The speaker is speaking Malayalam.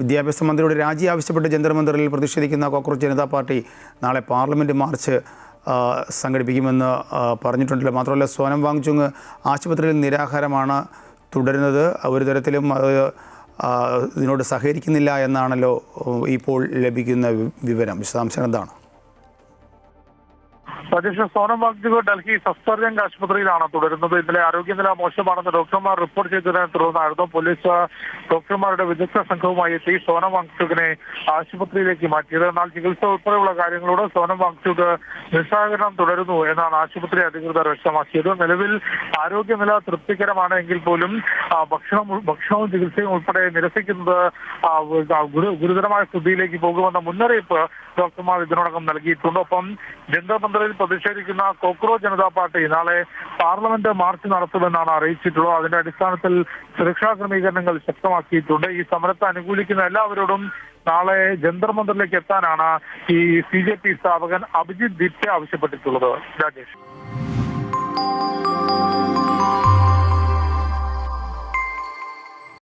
വിദ്യാഭ്യാസ മന്ത്രിയുടെ രാജി ആവശ്യപ്പെട്ട് ജന്തർ മന്ദിറിൽ പ്രതിഷേധിക്കുന്ന കോക്രോച്ച് ജനതാ പാർട്ടി നാളെ പാർലമെൻറ്റ് മാർച്ച് സംഘടിപ്പിക്കുമെന്ന് പറഞ്ഞിട്ടുണ്ടല്ലോ. മാത്രമല്ല സോനം വാങ്ചുങ് ആശുപത്രിയിൽ നിരാഹാരമാണ് തുടരുന്നത്. ഒരു തരത്തിലും ഇതിനോട് സഹകരിക്കുന്നില്ല എന്നാണല്ലോ ഇപ്പോൾ ലഭിക്കുന്ന വിവരം. വിശദാംശം എന്താണ്? സതീഷ്, സോനം വാങ്ചുക് ഡൽഹി സഫ്ദർജംഗ് ആശുപത്രിയിലാണ് തുടരുന്നത്. ഇന്നലെ ആരോഗ്യനില മോശമാണെന്ന് ഡോക്ടർമാർ റിപ്പോർട്ട് ചെയ്തതിനെ തുടർന്നായിരുന്നു പോലീസ് ഡോക്ടർമാരുടെ വിദഗ്ധ സംഘവുമായി എത്തി സോനം വാങ്ചുകിനെ ആശുപത്രിയിലേക്ക് മാറ്റിയത്. എന്നാൽ ചികിത്സ ഉൾപ്പെടെയുള്ള കാര്യങ്ങളോട് സോനം വാങ്ചുക് നിസ്സഹകരണം തുടരുന്നു എന്നാണ് ആശുപത്രി അധികൃതർ വ്യക്തമാക്കിയത്. നിലവിൽ ആരോഗ്യനില തൃപ്തികരമാണ് എങ്കിൽ പോലും ഭക്ഷണവും ചികിത്സയും ഉൾപ്പെടെ നിരസിക്കുന്നത് ഗുരുതരമായ സ്ഥിതിയിലേക്ക് പോകുമെന്ന മുന്നറിയിപ്പ് ഡോക്ടർമാർ ഇതിനോടകം നൽകിയിട്ടുണ്ട്. ഒപ്പം ജന്തർ മന്ദിറിൽ പ്രതിഷേധിക്കുന്ന കോക്രോച്ച് ജനതാ പാർട്ടി നാളെ പാർലമെന്റ് മാർച്ച് നടത്തുമെന്നാണ് അറിയിച്ചിട്ടുള്ളത്. അതിന്റെ അടിസ്ഥാനത്തിൽ സുരക്ഷാ ക്രമീകരണങ്ങൾ ശക്തമാക്കിയിട്ടുണ്ട്. ഈ സമരത്തെ അനുകൂലിക്കുന്ന എല്ലാവരോടും നാളെ ജന്തർ മന്ദിറിലേക്ക് എത്താനാണ് ഈ CJP സ്ഥാപകൻ അഭിജിത് ദീപ്തെ ആവശ്യപ്പെട്ടിട്ടുള്ളത്. രാജേഷ്.